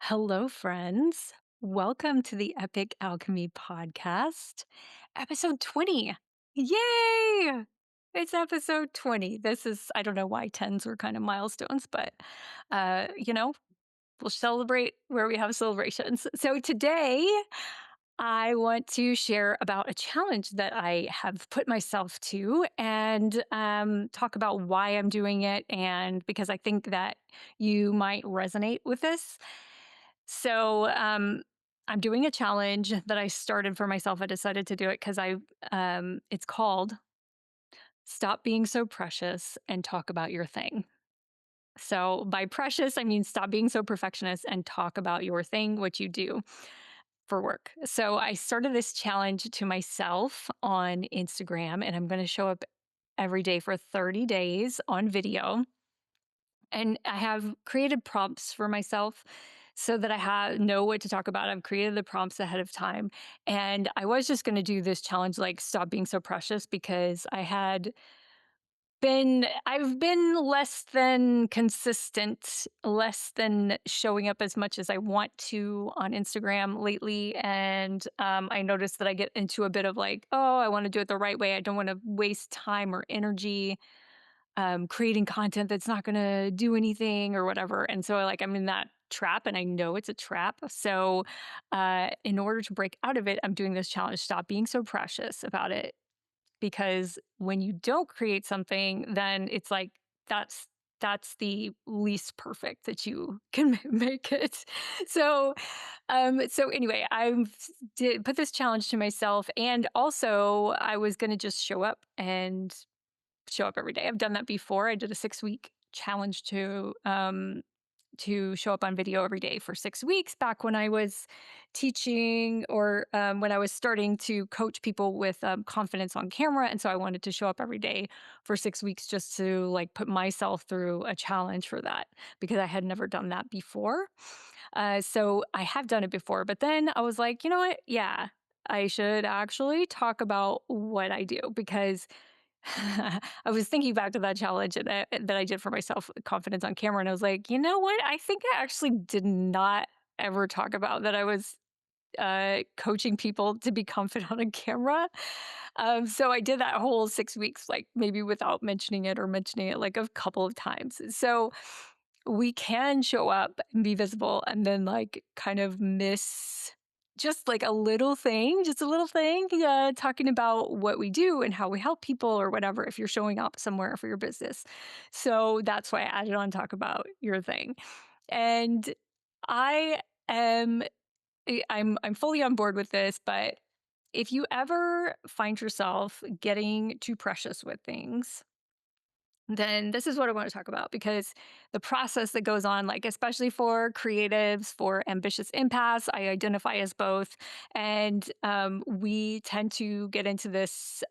Hello, friends. Welcome to the Epic Alchemy Podcast, episode 20. Yay! It's episode 20. I don't know why 10s were kind of milestones, but, uh, you know, we'll celebrate where we have celebrations. So today, I want to share about a challenge that I have put myself to and talk about why I'm doing it. And because I think that you might resonate with this. So I'm doing a challenge that I started for myself. I decided to do it because it's called Stop Being So Precious and Talk About Your Thing. So by precious, I mean stop being so perfectionist and talk about your thing, what you do for work. So I started this challenge to myself on Instagram, and I'm going to show up every day for 30 days on video. And I have created prompts for myself so that know what to talk about. I've created the prompts ahead of time. And I was just going to do this challenge like stop being so precious because I've been less than consistent, less than showing up as much as I want to on Instagram lately. And I noticed that I get into a bit of like, oh, I want to do it the right way. I don't want to waste time or energy creating content that's not going to do anything or whatever. And so, like, I'm in that trap, and I know it's a trap. So, in order to break out of it, I'm doing this challenge. Stop being so precious about it, because when you don't create something, then it's like that's that's the least perfect that you can make it. So anyway, I've did put this challenge to myself, and also I was going to just show up every day. I've done that before. I did a 6-week challenge to show up on video every day for 6 weeks back when I was teaching or when I was starting to coach people with confidence on camera. And so I wanted to show up every day for 6 weeks just to like put myself through a challenge for that because I had never done that before. So I have done it before, but then I was like, you know what? Yeah, I should actually talk about what I do because I was thinking back to that challenge that I did for myself, confidence on camera, and I was like, you know what? I think I actually did not ever talk about that I was coaching people to be confident on camera. So I did that whole 6 weeks, like maybe without mentioning it or mentioning it like a couple of times. So we can show up and be visible and then like kind of miss just like a little thing, just a little thing, talking about what we do and how we help people or whatever if you're showing up somewhere for your business. So that's why I added on talk about your thing. And I am I'm fully on board with this, but if you ever find yourself getting too precious with things, then this is what I want to talk about because the process that goes on, like especially for creatives, for ambitious empaths, I identify as both, and we tend to get into this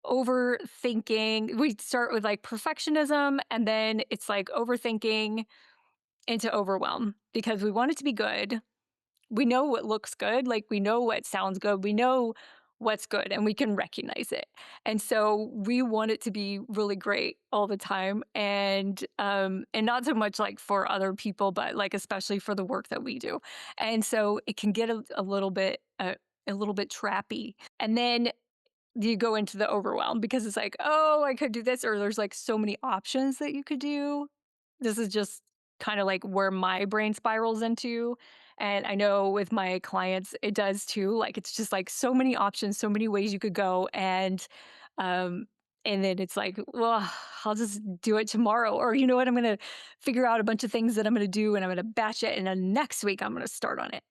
overthinking. We start with like perfectionism, and then it's like overthinking into overwhelm because we want it to be good, we know what looks good, like we know what sounds good, we know what's good and we can recognize it. And so we want it to be really great all the time and not so much like for other people but like especially for the work that we do. And so it can get a little bit trappy. And then you go into the overwhelm because it's like, "Oh, I could do this," or there's, like, so many options that you could do. This is just kinda, like, where my brain spirals into, and I know with my clients, it does too, like, it's just, like, so many options, so many ways you could go, um, and then it's like, "Well, I'll just do it tomorrow," or, "You know what? I'm gonna figure out a bunch of things that I'm gonna do, and I'm gonna batch it, and then next week, I'm gonna start on it."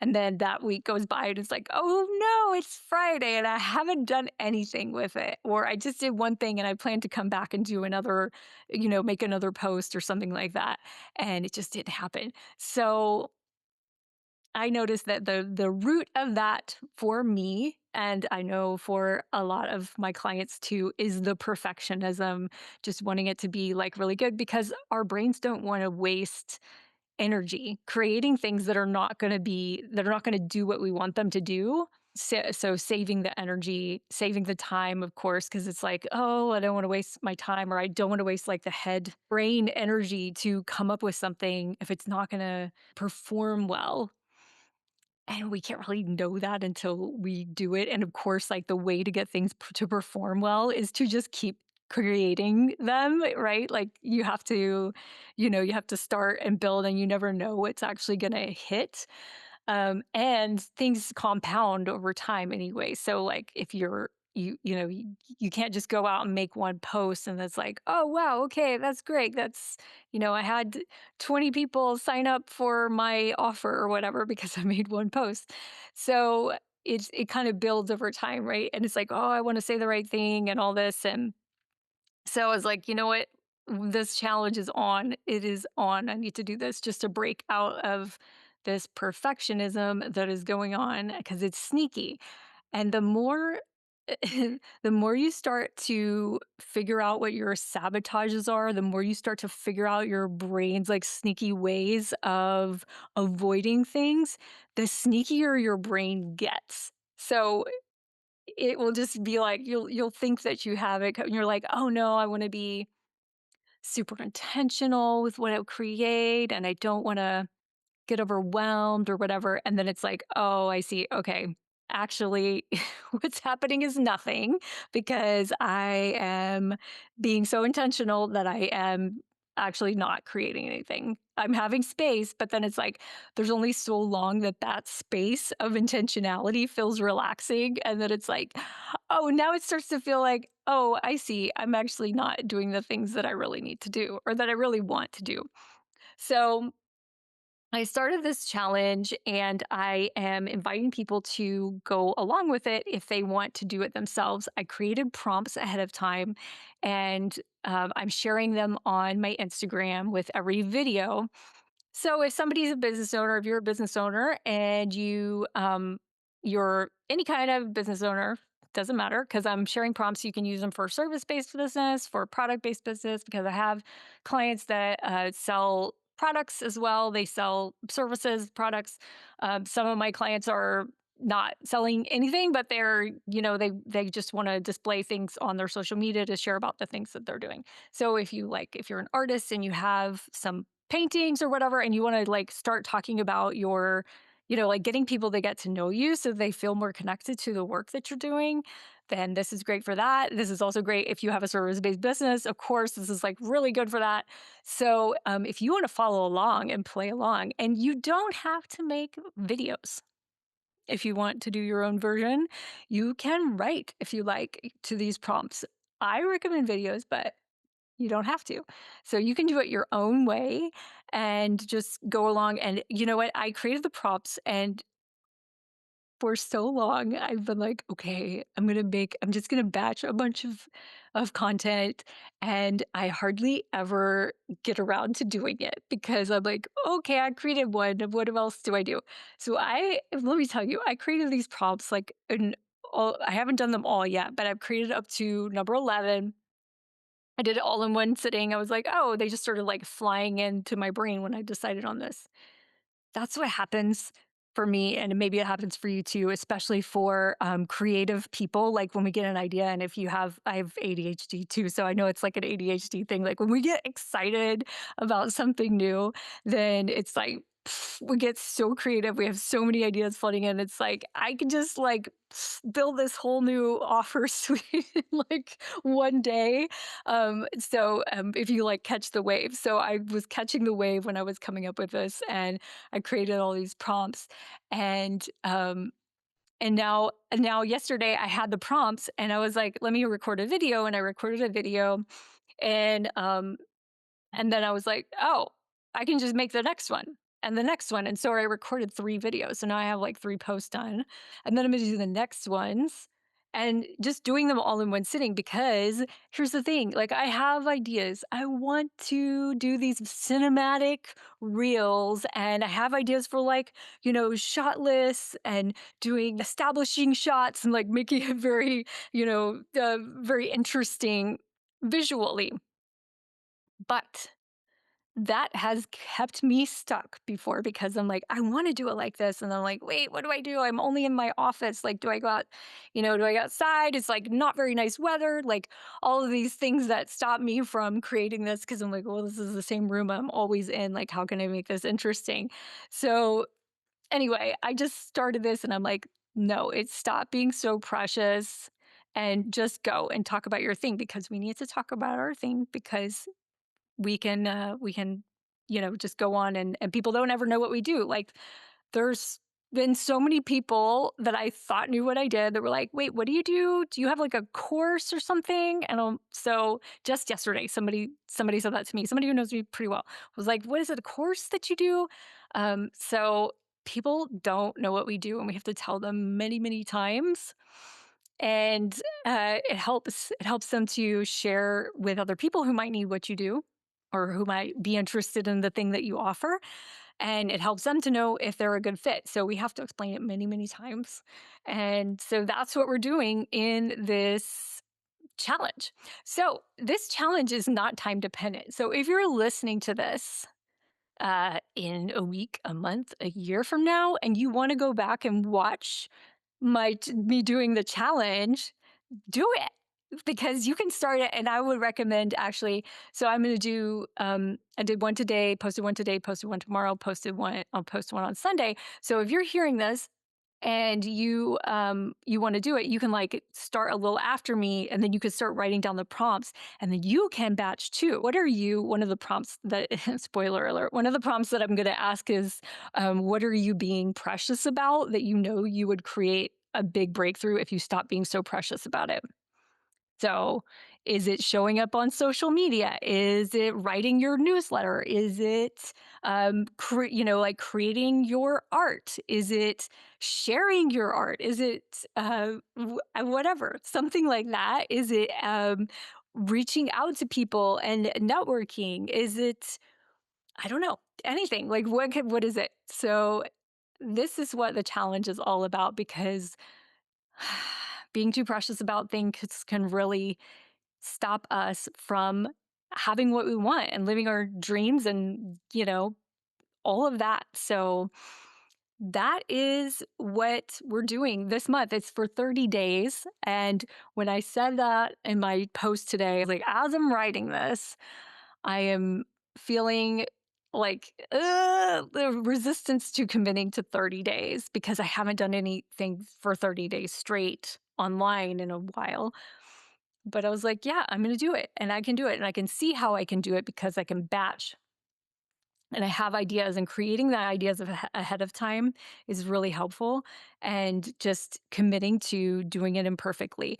And then that week goes by and it's like, oh no, it's Friday and I haven't done anything with it. Or I just did one thing and I plan to come back and do another, make another post or something like that. And it just didn't happen. So I noticed that the root of that for me, and I know for a lot of my clients too, is the perfectionism, just wanting it to be like really good because our brains don't want to waste energy creating things that are not going to do what we want them to do. So saving the energy, saving the time, of course, because it's like, oh, I don't want to waste my time, or I don't want to waste like the head brain energy to come up with something if it's not going to perform well. And we can't really know that until we do it. And of course, like the way to get things to perform well is to just keep creating them, right? Like you have to start and build, and you never know what's actually going to hit. And things compound over time anyway. So like if you can't just go out and make one post and that's like, oh wow, okay, that's great. I had 20 people sign up for my offer or whatever because I made one post. So it kind of builds over time, right? And it's like, oh, I want to say the right thing and all this. And so I was like, you know what? This challenge is on. It is on. I need to do this just to break out of this perfectionism that is going on because it's sneaky. And the more the more you start to figure out what your sabotages are, the more you start to figure out your brain's like sneaky ways of avoiding things, the sneakier your brain gets. So it will just be like you'll think that you have it, and you're like, "Oh, no, I wanna be super intentional with what I create, and I don't wanna get overwhelmed or whatever," and then it's like, "Oh, I see, okay. Actually, what's happening is nothing because I am being so intentional that I am actually not creating anything. I'm having space, but then it's like there's only so long that that space of intentionality feels relaxing, and then it's like, oh, now it starts to feel like, oh, I see. I'm actually not doing the things that I really need to do or that I really want to do. So I started this challenge and I am inviting people to go along with it if they want to do it themselves. I created prompts ahead of time and I'm sharing them on my Instagram with every video. So if somebody's a business owner, if you're a business owner and you're any kind of business owner, doesn't matter because I'm sharing prompts. You can use them for service-based business, for product-based business, because I have clients that sell products as well. They sell services, products. Some of my clients are not selling anything, but they just want to display things on their social media to share about the things that they're doing. So if you're an artist and you have some paintings or whatever and you want to like start talking about like getting people to get to know you so they feel more connected to the work that you're doing, then this is great for that. This is also great if you have a service-based business. Of course, this is like really good for that. So if you want to follow along and play along, and you don't have to make videos. If you want to do your own version, you can write if you like to these prompts. I recommend videos, but you don't have to. So you can do it your own way and just go along. And you know what? I created the prompts, and for so long I've been like, okay, I'm just gonna batch a bunch of content, and I hardly ever get around to doing it because I'm like, okay, I created one. What else do I do? So let me tell you, I created these prompts like I haven't done them all yet, but I've created up to number 11. I did it all in one sitting. I was like, "Oh," they just started, like, flying into my brain when I decided on this. That's what happens for me, and maybe it happens for you too, especially for, creative people, like, when we get an idea, and if you have I have ADHD too, so I know it's like an ADHD thing, like, when we get excited about something new, then it's like, we get so creative, we have so many ideas flooding in, it's like, I can just, like, build this whole new offer suite in, like, one day, if you, like, catch the wave. So I was catching the wave when I was coming up with this, and I created all these prompts and now yesterday I had the prompts and I was like, let me record a video, and I recorded a video and and then I was like, "Oh, I can just make the next one and the next one." And so I recorded 3 videos. So now I have like 3 posts done. And then I'm gonna do the next ones and just doing them all in one sitting because here's the thing, like I have ideas. I want to do these cinematic reels and I have ideas for like, shot lists and doing establishing shots and like making it very, very interesting visually. But that has kept me stuck before because I'm like, I want to do it like this. And I'm like, wait, what do I do? I'm only in my office. Like, do I go out, do I go outside? It's like not very nice weather. Like all of these things that stop me from creating this because I'm like, well, this is the same room I'm always in. Like, how can I make this interesting? So anyway, I just started this and I'm like, no, it's stop being so precious and just go and talk about your thing because we need to talk about our thing because we can just go on and people don't ever know what we do. Like there's been so many people that I thought knew what I did that were like, wait, what do you do? Do you have like a course or something? And so just yesterday somebody said that to me, somebody who knows me pretty well was like, what is it, a course that you do? So people don't know what we do and we have to tell them many many times, and it helps them to share with other people who might need what you do or who might be interested in the thing that you offer, and it helps them to know if they're a good fit. So we have to explain it many many times, and so that's what we're doing in this challenge. So this challenge is not time dependent. So if you're listening to this in a week, a month, a year from now, and you want to go back and watch me doing the challenge, do it because you can start it. And I would recommend actually, so I'm going to do, I did one today, posted one tomorrow, I'll post one on Sunday. So if you're hearing this and you want to do it, you can like start a little after me and then you can start writing down the prompts and then you can batch too. What are you, one of the prompts that, spoiler alert, one of the prompts that I'm going to ask is, what are you being precious about that you would create a big breakthrough if you stop being so precious about it? So, is it showing up on social media? Is it writing your newsletter? Is it, like creating your art? Is it sharing your art? Is it whatever, something like that? Is it reaching out to people and networking? Is it, I don't know, anything? Like what is it? So this is what the challenge is all about because being too precious about things can really stop us from having what we want and living our dreams and, all of that. So that is what we're doing this month. It's for 30 days. And when I said that in my post today, like as I'm writing this, I am feeling like the resistance to committing to 30 days because I haven't done anything for 30 days straight online in a while. But I was like, yeah, I'm going to do it and I can do it. And I can see how I can do it because I can batch and I have ideas, and creating the ideas ahead of time is really helpful. And just committing to doing it imperfectly.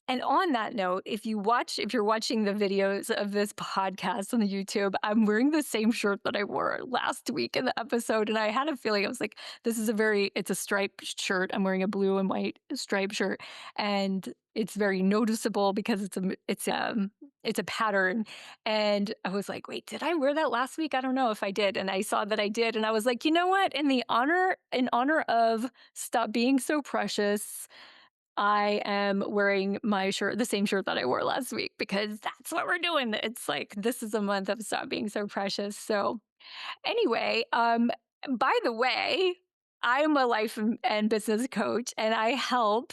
And on that note, if you're watching the videos of this podcast on the YouTube, I'm wearing the same shirt that I wore last week in the episode. And I had a feeling, I was like, it's a striped shirt. I'm wearing a blue and white striped shirt. And it's very noticeable because it's a pattern. And I was like, wait, did I wear that last week? I don't know if I did. And I saw that I did. And I was like, you know what? In honor of stop being so precious, I am wearing my shirt, the same shirt that I wore last week, because that's what we're doing. It's like this is a month of stop being so precious. So anyway, by the way, I am a life and business coach, and I help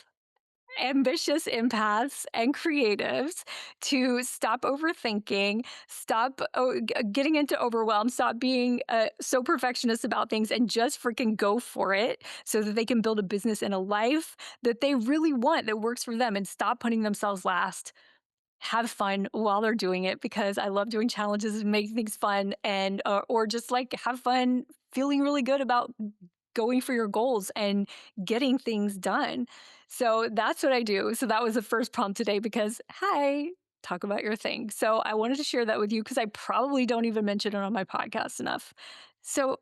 ambitious empaths and creatives to stop overthinking, stop getting into overwhelm, stop being so perfectionist about things, and just freaking go for it so that they can build a business and a life that they really want that works for them and stop putting themselves last. Have fun while they're doing it because I love doing challenges and making things fun, and or just like have fun feeling really good about going for your goals and getting things done. So that's what I do. So that was the first prompt today because, hi, talk about your thing. So I wanted to share that with you because I probably don't even mention it on my podcast enough. So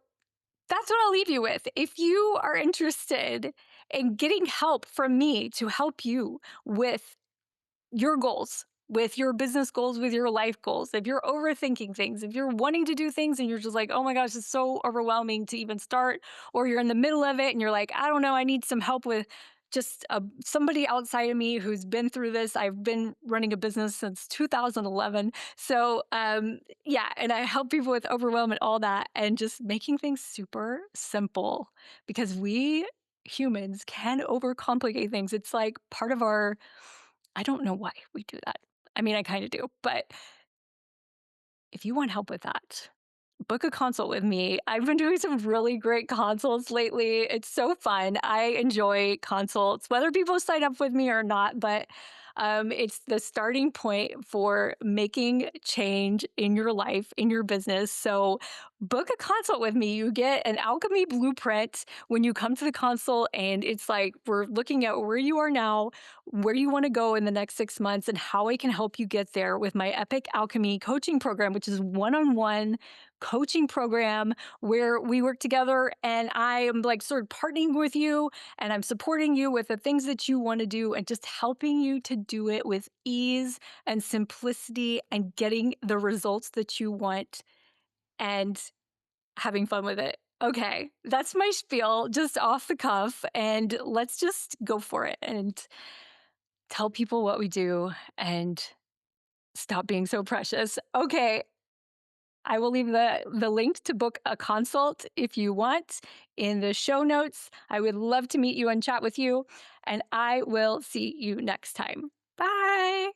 that's what I'll leave you with. If you are interested in getting help from me to help you with your goals, with your business goals, with your life goals, if you're overthinking things, if you're wanting to do things and you're just like, oh my gosh, it's so overwhelming to even start, or you're in the middle of it and you're like, I don't know, I need some help with just somebody outside of me who's been through this. I've been running a business since 2011. So, yeah, and I help people with overwhelm and all that, and just making things super simple because we humans can overcomplicate things. It's like part of our, I don't know why we do that. I mean, I kind of do, but if you want help with that, book a consult with me. I've been doing some really great consults lately. It's so fun. I enjoy consults, whether people sign up with me or not, but it's the starting point for making change in your life, in your business. So, book a consult with me. You get an alchemy blueprint when you come to the consult, and it's like we're looking at where you are now, where you want to go in the next 6 months, and how I can help you get there with my Epic Alchemy coaching program, which is one on one coaching program where we work together and I am like sort of partnering with you and I'm supporting you with the things that you want to do and just helping you to do it with ease and simplicity and getting the results that you want and having fun with it. Okay, that's my spiel just off the cuff, and let's just go for it and tell people what we do and stop being so precious. Okay, I will leave the link to book a consult if you want in the show notes. I would love to meet you and chat with you, and I will see you next time. Bye.